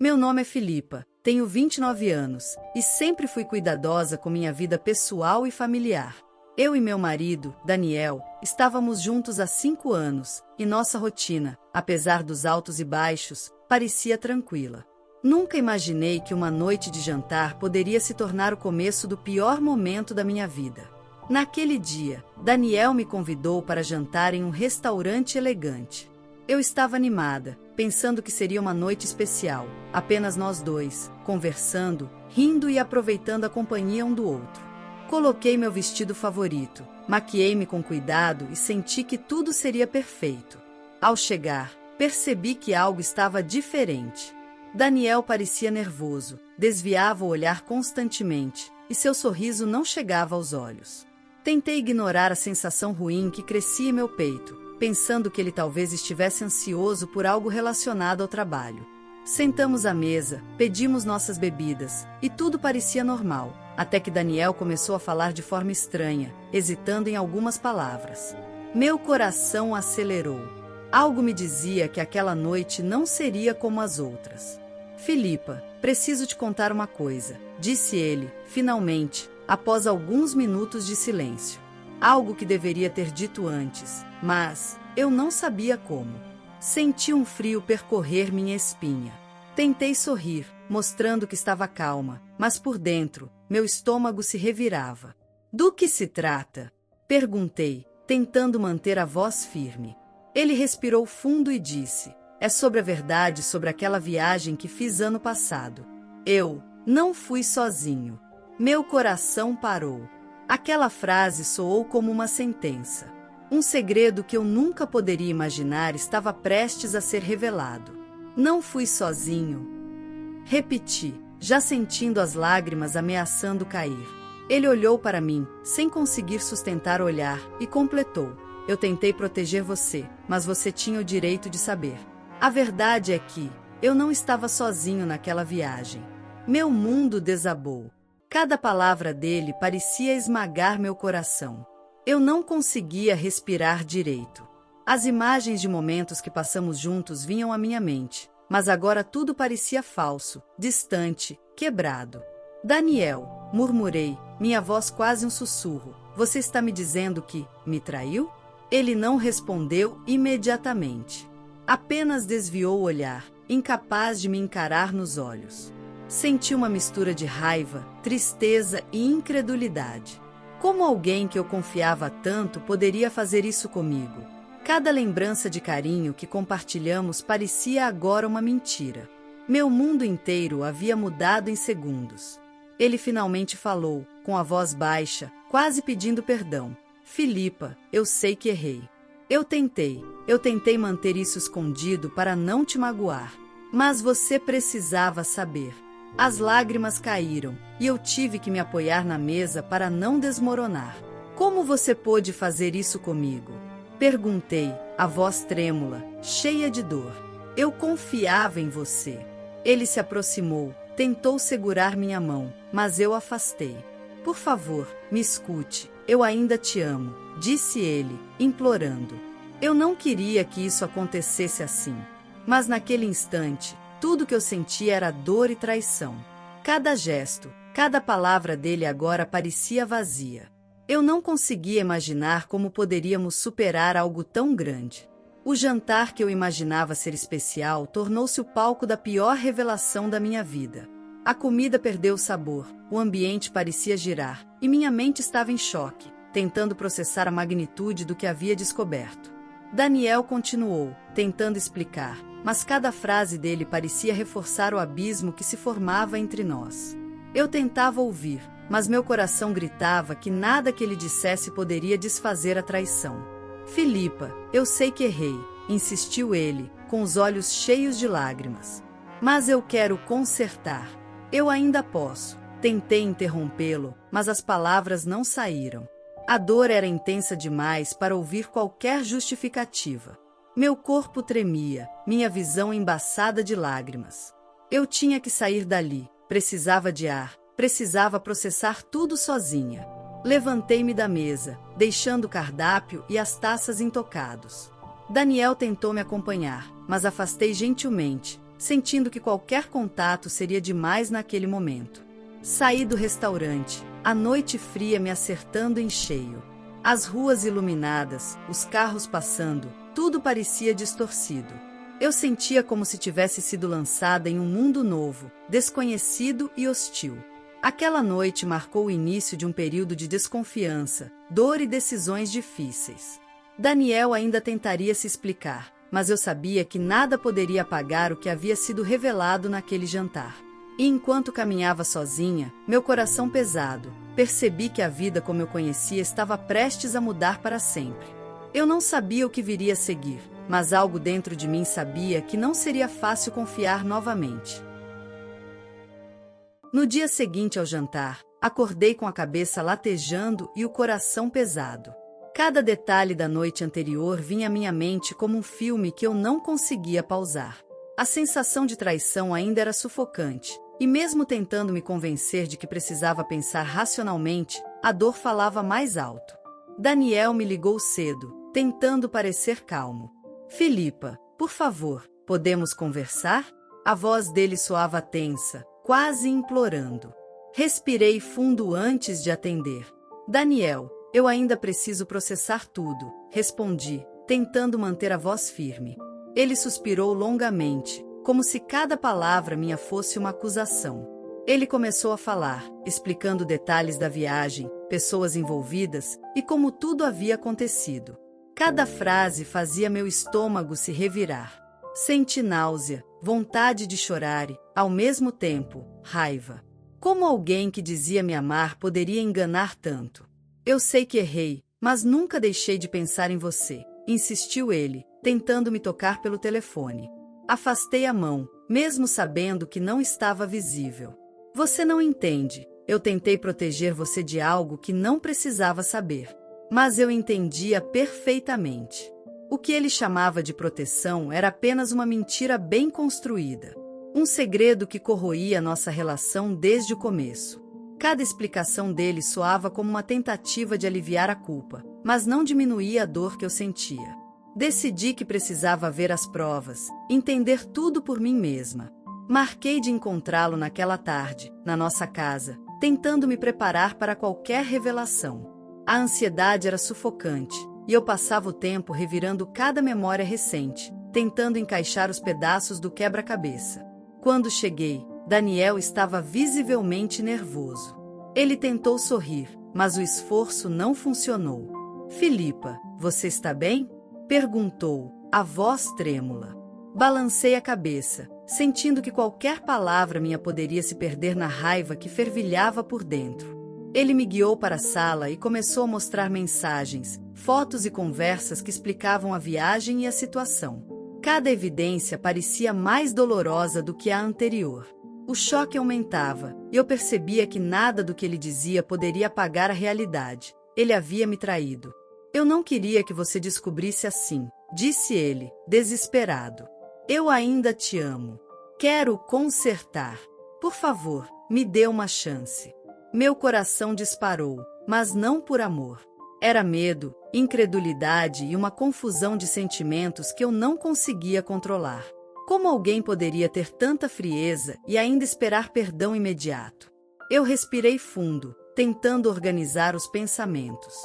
Meu nome é Filipa, tenho 29 anos e sempre fui cuidadosa com minha vida pessoal e familiar. Eu e meu marido, Daniel, estávamos juntos há 5 anos e nossa rotina, apesar dos altos e baixos, parecia tranquila. Nunca imaginei que uma noite de jantar poderia se tornar o começo do pior momento da minha vida. Naquele dia, Daniel me convidou para jantar em um restaurante elegante. Eu estava animada, pensando que seria uma noite especial, apenas nós dois, conversando, rindo e aproveitando a companhia um do outro. Coloquei meu vestido favorito, maquiei-me com cuidado e senti que tudo seria perfeito. Ao chegar, percebi que algo estava diferente. Daniel parecia nervoso, desviava o olhar constantemente, e seu sorriso não chegava aos olhos. Tentei ignorar a sensação ruim que crescia em meu peito, pensando que ele talvez estivesse ansioso por algo relacionado ao trabalho. Sentamos à mesa, pedimos nossas bebidas, e tudo parecia normal, até que Daniel começou a falar de forma estranha, hesitando em algumas palavras. Meu coração acelerou. Algo me dizia que aquela noite não seria como as outras. Filipa, preciso te contar uma coisa, disse ele, finalmente, após alguns minutos de silêncio. Algo que deveria ter dito antes, mas eu não sabia como. Senti um frio percorrer minha espinha. Tentei sorrir, mostrando que estava calma, mas por dentro, meu estômago se revirava. Do que se trata? Perguntei, tentando manter a voz firme. Ele respirou fundo e disse: é sobre a verdade sobre aquela viagem que fiz ano passado. Eu não fui sozinho. Meu coração parou. Aquela frase soou como uma sentença. Um segredo que eu nunca poderia imaginar estava prestes a ser revelado. Não fui sozinho. Repeti, já sentindo as lágrimas ameaçando cair. Ele olhou para mim, sem conseguir sustentar o olhar, e completou: eu tentei proteger você, mas você tinha o direito de saber. A verdade é que eu não estava sozinho naquela viagem. Meu mundo desabou. Cada palavra dele parecia esmagar meu coração. Eu não conseguia respirar direito. As imagens de momentos que passamos juntos vinham à minha mente, mas agora tudo parecia falso, distante, quebrado. Daniel, murmurei, minha voz quase um sussurro, você está me dizendo que me traiu? Ele não respondeu imediatamente. Apenas desviou o olhar, incapaz de me encarar nos olhos. Senti uma mistura de raiva, tristeza e incredulidade. Como alguém que eu confiava tanto poderia fazer isso comigo? Cada lembrança de carinho que compartilhamos parecia agora uma mentira. Meu mundo inteiro havia mudado em segundos. Ele finalmente falou, com a voz baixa, quase pedindo perdão. Filipa, eu sei que errei. Eu tentei manter isso escondido para não te magoar. Mas você precisava saber. As lágrimas caíram, e eu tive que me apoiar na mesa para não desmoronar. Como você pôde fazer isso comigo? Perguntei, a voz trêmula, cheia de dor. Eu confiava em você. Ele se aproximou, tentou segurar minha mão, mas eu afastei. Por favor, me escute, eu ainda te amo, disse ele, implorando. Eu não queria que isso acontecesse assim. Mas naquele instante, tudo que eu sentia era dor e traição. Cada gesto, cada palavra dele agora parecia vazia. Eu não conseguia imaginar como poderíamos superar algo tão grande. O jantar que eu imaginava ser especial tornou-se o palco da pior revelação da minha vida. A comida perdeu o sabor, o ambiente parecia girar, e minha mente estava em choque, tentando processar a magnitude do que havia descoberto. Daniel continuou, tentando explicar, mas cada frase dele parecia reforçar o abismo que se formava entre nós. Eu tentava ouvir, mas meu coração gritava que nada que ele dissesse poderia desfazer a traição. Filipa, eu sei que errei, insistiu ele, com os olhos cheios de lágrimas. Mas eu quero consertar. Eu ainda posso. Tentei interrompê-lo, mas as palavras não saíram. A dor era intensa demais para ouvir qualquer justificativa. Meu corpo tremia, minha visão embaçada de lágrimas. Eu tinha que sair dali, precisava de ar, precisava processar tudo sozinha. Levantei-me da mesa, deixando o cardápio e as taças intocados. Daniel tentou me acompanhar, mas afastei gentilmente, sentindo que qualquer contato seria demais naquele momento. Saí do restaurante, a noite fria me acertando em cheio. As ruas iluminadas, os carros passando, tudo parecia distorcido. Eu sentia como se tivesse sido lançada em um mundo novo, desconhecido e hostil. Aquela noite marcou o início de um período de desconfiança, dor e decisões difíceis. Daniel ainda tentaria se explicar, mas eu sabia que nada poderia apagar o que havia sido revelado naquele jantar. E enquanto caminhava sozinha, meu coração pesado, percebi que a vida como eu conhecia estava prestes a mudar para sempre. Eu não sabia o que viria a seguir, mas algo dentro de mim sabia que não seria fácil confiar novamente. No dia seguinte ao jantar, acordei com a cabeça latejando e o coração pesado. Cada detalhe da noite anterior vinha à minha mente como um filme que eu não conseguia pausar. A sensação de traição ainda era sufocante, e mesmo tentando me convencer de que precisava pensar racionalmente, a dor falava mais alto. Daniel me ligou cedo, tentando parecer calmo. Filipa, por favor, podemos conversar? A voz dele soava tensa, quase implorando. Respirei fundo antes de atender. Daniel, eu ainda preciso processar tudo, respondi, tentando manter a voz firme. Ele suspirou longamente, como se cada palavra minha fosse uma acusação. Ele começou a falar, explicando detalhes da viagem, pessoas envolvidas e como tudo havia acontecido. Cada frase fazia meu estômago se revirar. Senti náusea, vontade de chorar e, ao mesmo tempo, raiva. Como alguém que dizia me amar poderia enganar tanto? Eu sei que errei, mas nunca deixei de pensar em você, insistiu ele, tentando me tocar pelo telefone. Afastei a mão, mesmo sabendo que não estava visível. Você não entende. Eu tentei proteger você de algo que não precisava saber. Mas eu entendia perfeitamente. O que ele chamava de proteção era apenas uma mentira bem construída. Um segredo que corroía nossa relação desde o começo. Cada explicação dele soava como uma tentativa de aliviar a culpa, mas não diminuía a dor que eu sentia. Decidi que precisava ver as provas, entender tudo por mim mesma. Marquei de encontrá-lo naquela tarde, na nossa casa, tentando me preparar para qualquer revelação. A ansiedade era sufocante, e eu passava o tempo revirando cada memória recente, tentando encaixar os pedaços do quebra-cabeça. Quando cheguei, Daniel estava visivelmente nervoso. Ele tentou sorrir, mas o esforço não funcionou. Filipa, você está bem? Perguntou, a voz trêmula. Balancei a cabeça, sentindo que qualquer palavra minha poderia se perder na raiva que fervilhava por dentro. Ele me guiou para a sala e começou a mostrar mensagens, fotos e conversas que explicavam a viagem e a situação. Cada evidência parecia mais dolorosa do que a anterior. O choque aumentava, e eu percebia que nada do que ele dizia poderia apagar a realidade. Ele havia me traído. Eu não queria que você descobrisse assim, disse ele, desesperado. Eu ainda te amo. Quero consertar. Por favor, me dê uma chance. Meu coração disparou, mas não por amor. Era medo, incredulidade e uma confusão de sentimentos que eu não conseguia controlar. Como alguém poderia ter tanta frieza e ainda esperar perdão imediato? Eu respirei fundo, tentando organizar os pensamentos.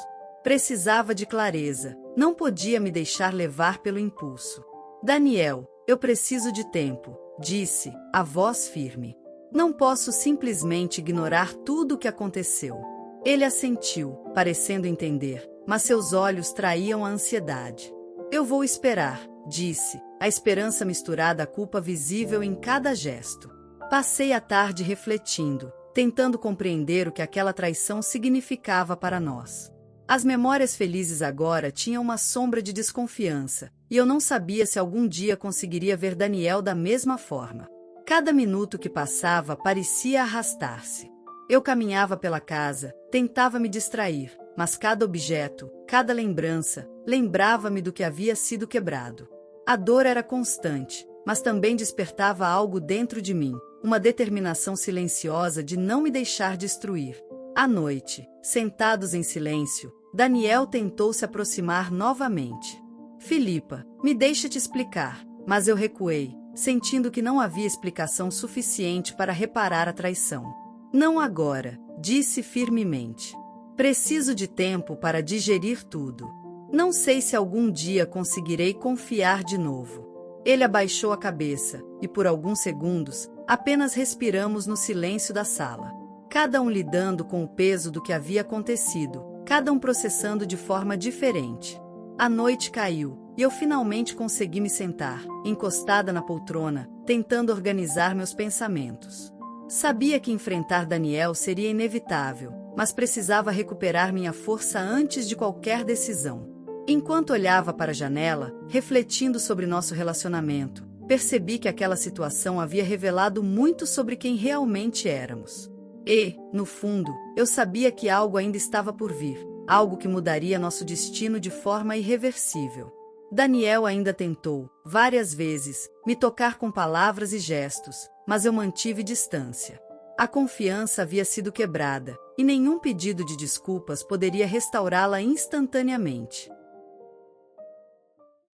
Precisava de clareza, não podia me deixar levar pelo impulso. Daniel, eu preciso de tempo, disse, a voz firme. Não posso simplesmente ignorar tudo o que aconteceu. Ele assentiu, parecendo entender, mas seus olhos traíam a ansiedade. Eu vou esperar, disse, a esperança misturada à culpa visível em cada gesto. Passei a tarde refletindo, tentando compreender o que aquela traição significava para nós. As memórias felizes agora tinham uma sombra de desconfiança, e eu não sabia se algum dia conseguiria ver Daniel da mesma forma. Cada minuto que passava parecia arrastar-se. Eu caminhava pela casa, tentava me distrair, mas cada objeto, cada lembrança, lembrava-me do que havia sido quebrado. A dor era constante, mas também despertava algo dentro de mim, uma determinação silenciosa de não me deixar destruir. À noite, sentados em silêncio, Daniel tentou se aproximar novamente. Filipa, me deixa te explicar, mas eu recuei, sentindo que não havia explicação suficiente para reparar a traição. Não agora, disse firmemente. Preciso de tempo para digerir tudo. Não sei se algum dia conseguirei confiar de novo. Ele abaixou a cabeça, e por alguns segundos, apenas respiramos no silêncio da sala. Cada um lidando com o peso do que havia acontecido, cada um processando de forma diferente. A noite caiu, e eu finalmente consegui me sentar, encostada na poltrona, tentando organizar meus pensamentos. Sabia que enfrentar Daniel seria inevitável, mas precisava recuperar minha força antes de qualquer decisão. Enquanto olhava para a janela, refletindo sobre nosso relacionamento, percebi que aquela situação havia revelado muito sobre quem realmente éramos. E, no fundo, eu sabia que algo ainda estava por vir, algo que mudaria nosso destino de forma irreversível. Daniel ainda tentou, várias vezes, me tocar com palavras e gestos, mas eu mantive distância. A confiança havia sido quebrada, e nenhum pedido de desculpas poderia restaurá-la instantaneamente.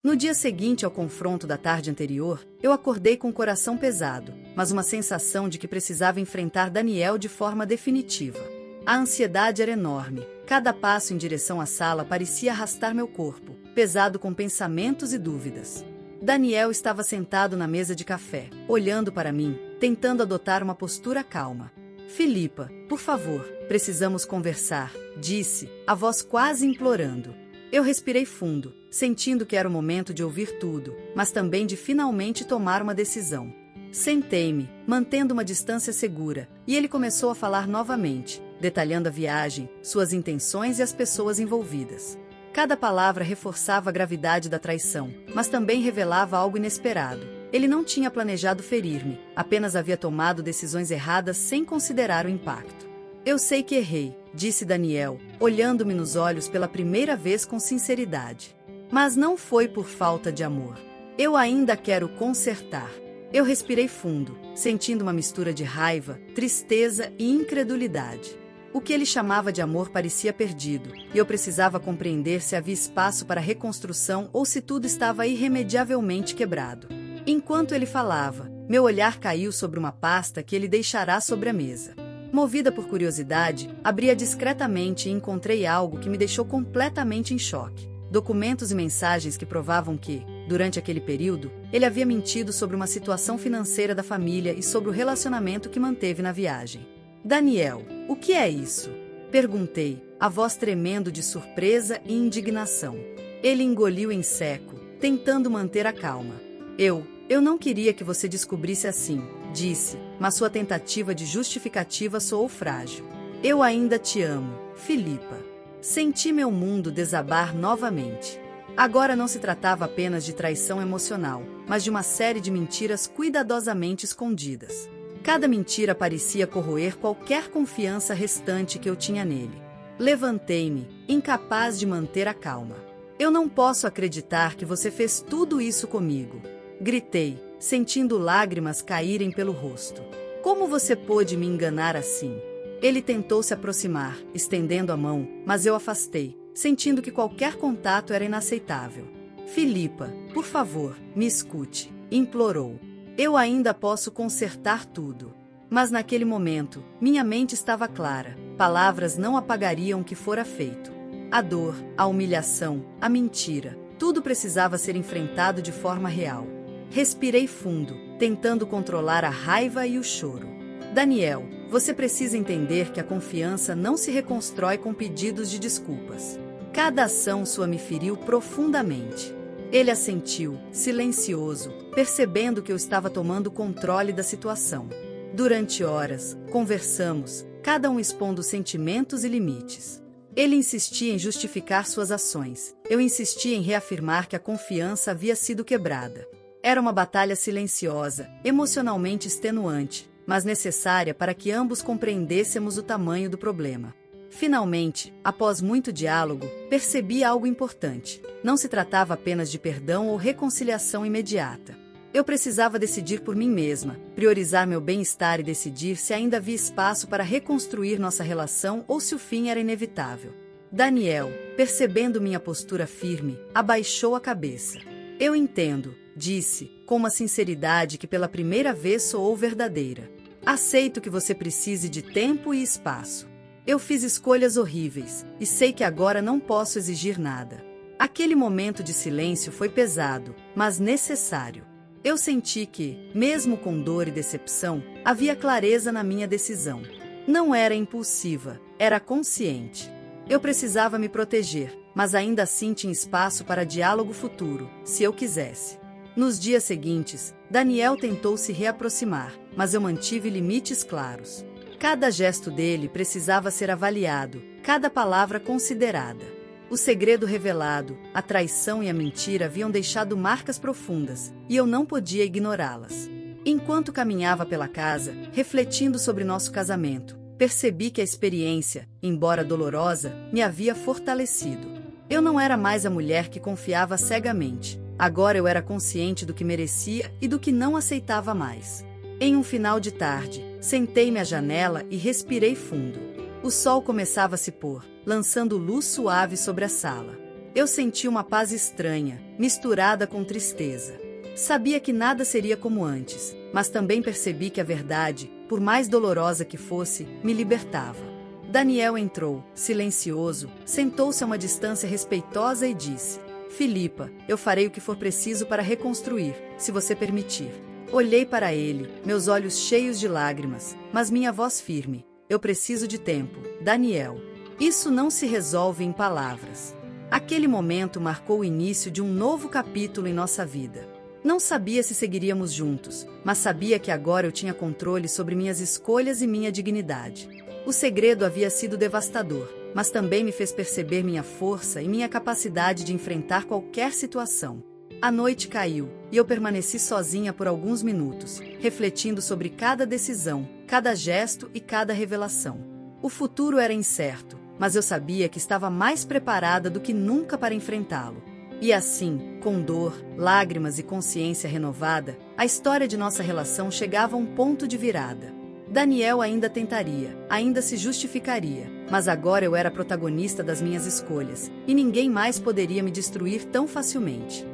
No dia seguinte ao confronto da tarde anterior, eu acordei com o coração pesado, mas uma sensação de que precisava enfrentar Daniel de forma definitiva. A ansiedade era enorme, cada passo em direção à sala parecia arrastar meu corpo, pesado com pensamentos e dúvidas. Daniel estava sentado na mesa de café, olhando para mim, tentando adotar uma postura calma. Filipa, por favor, precisamos conversar, disse, a voz quase implorando. Eu respirei fundo, sentindo que era o momento de ouvir tudo, mas também de finalmente tomar uma decisão. Sentei-me, mantendo uma distância segura, e ele começou a falar novamente, detalhando a viagem, suas intenções e as pessoas envolvidas. Cada palavra reforçava a gravidade da traição, mas também revelava algo inesperado. Ele não tinha planejado ferir-me, apenas havia tomado decisões erradas sem considerar o impacto. Eu sei que errei, disse Daniel, olhando-me nos olhos pela primeira vez com sinceridade. Mas não foi por falta de amor. Eu ainda quero consertar. Eu respirei fundo, sentindo uma mistura de raiva, tristeza e incredulidade. O que ele chamava de amor parecia perdido, e eu precisava compreender se havia espaço para reconstrução ou se tudo estava irremediavelmente quebrado. Enquanto ele falava, meu olhar caiu sobre uma pasta que ele deixará sobre a mesa. Movida por curiosidade, abri-a discretamente e encontrei algo que me deixou completamente em choque. Documentos e mensagens que provavam que, durante aquele período, ele havia mentido sobre uma situação financeira da família e sobre o relacionamento que manteve na viagem. Daniel, o que é isso? Perguntei, a voz tremendo de surpresa e indignação. Ele engoliu em seco, tentando manter a calma. Eu não queria que você descobrisse assim, disse, mas sua tentativa de justificativa soou frágil. Eu ainda te amo, Filipa. Senti meu mundo desabar novamente. Agora não se tratava apenas de traição emocional, mas de uma série de mentiras cuidadosamente escondidas. Cada mentira parecia corroer qualquer confiança restante que eu tinha nele. Levantei-me, incapaz de manter a calma. Eu não posso acreditar que você fez tudo isso comigo. Gritei, sentindo lágrimas caírem pelo rosto. Como você pôde me enganar assim? Ele tentou se aproximar, estendendo a mão, mas eu afastei, sentindo que qualquer contato era inaceitável. Filipa, por favor, me escute, implorou. Eu ainda posso consertar tudo. Mas naquele momento, minha mente estava clara, palavras não apagariam o que fora feito. A dor, a humilhação, a mentira, tudo precisava ser enfrentado de forma real. Respirei fundo, tentando controlar a raiva e o choro. Daniel, você precisa entender que a confiança não se reconstrói com pedidos de desculpas. Cada ação sua me feriu profundamente. Ele assentiu, silencioso, percebendo que eu estava tomando controle da situação. Durante horas, conversamos, cada um expondo sentimentos e limites. Ele insistia em justificar suas ações. Eu insistia em reafirmar que a confiança havia sido quebrada. Era uma batalha silenciosa, emocionalmente extenuante, mas necessária para que ambos compreendêssemos o tamanho do problema. Finalmente, após muito diálogo, percebi algo importante. Não se tratava apenas de perdão ou reconciliação imediata. Eu precisava decidir por mim mesma, priorizar meu bem-estar e decidir se ainda havia espaço para reconstruir nossa relação ou se o fim era inevitável. Daniel, percebendo minha postura firme, abaixou a cabeça. Eu entendo, disse, com uma sinceridade que pela primeira vez soou verdadeira. Aceito que você precise de tempo e espaço. Eu fiz escolhas horríveis, e sei que agora não posso exigir nada. Aquele momento de silêncio foi pesado, mas necessário. Eu senti que, mesmo com dor e decepção, havia clareza na minha decisão. Não era impulsiva, era consciente. Eu precisava me proteger, mas ainda assim tinha espaço para diálogo futuro, se eu quisesse. Nos dias seguintes, Daniel tentou se reaproximar, mas eu mantive limites claros. Cada gesto dele precisava ser avaliado, cada palavra considerada. O segredo revelado, a traição e a mentira haviam deixado marcas profundas, e eu não podia ignorá-las. Enquanto caminhava pela casa, refletindo sobre nosso casamento, percebi que a experiência, embora dolorosa, me havia fortalecido. Eu não era mais a mulher que confiava cegamente. Agora eu era consciente do que merecia e do que não aceitava mais. Em um final de tarde, sentei-me à janela e respirei fundo. O sol começava a se pôr, lançando luz suave sobre a sala. Eu senti uma paz estranha, misturada com tristeza. Sabia que nada seria como antes, mas também percebi que a verdade, por mais dolorosa que fosse, me libertava. Daniel entrou, silencioso, sentou-se a uma distância respeitosa e disse: Filipa, eu farei o que for preciso para reconstruir, se você permitir. Olhei para ele, meus olhos cheios de lágrimas, mas minha voz firme. Eu preciso de tempo, Daniel. Isso não se resolve em palavras. Aquele momento marcou o início de um novo capítulo em nossa vida. Não sabia se seguiríamos juntos, mas sabia que agora eu tinha controle sobre minhas escolhas e minha dignidade. O segredo havia sido devastador, mas também me fez perceber minha força e minha capacidade de enfrentar qualquer situação. A noite caiu, e eu permaneci sozinha por alguns minutos, refletindo sobre cada decisão, cada gesto e cada revelação. O futuro era incerto, mas eu sabia que estava mais preparada do que nunca para enfrentá-lo. E assim, com dor, lágrimas e consciência renovada, a história de nossa relação chegava a um ponto de virada. Daniel ainda tentaria, ainda se justificaria, mas agora eu era protagonista das minhas escolhas, e ninguém mais poderia me destruir tão facilmente.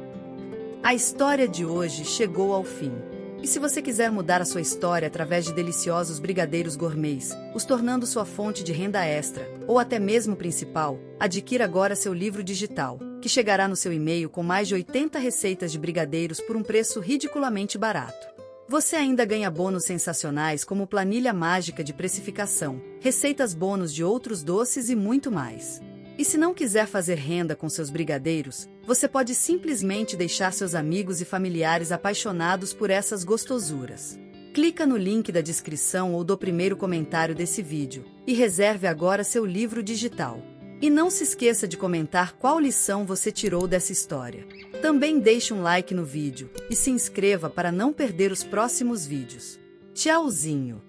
A história de hoje chegou ao fim. E se você quiser mudar a sua história através de deliciosos brigadeiros gourmets, os tornando sua fonte de renda extra, ou até mesmo principal, adquira agora seu livro digital, que chegará no seu e-mail com mais de 80 receitas de brigadeiros por um preço ridiculamente barato. Você ainda ganha bônus sensacionais como planilha mágica de precificação, receitas bônus de outros doces e muito mais. E se não quiser fazer renda com seus brigadeiros, você pode simplesmente deixar seus amigos e familiares apaixonados por essas gostosuras. Clica no link da descrição ou do primeiro comentário desse vídeo e reserve agora seu livro digital. E não se esqueça de comentar qual lição você tirou dessa história. Também deixe um like no vídeo e se inscreva para não perder os próximos vídeos. Tchauzinho!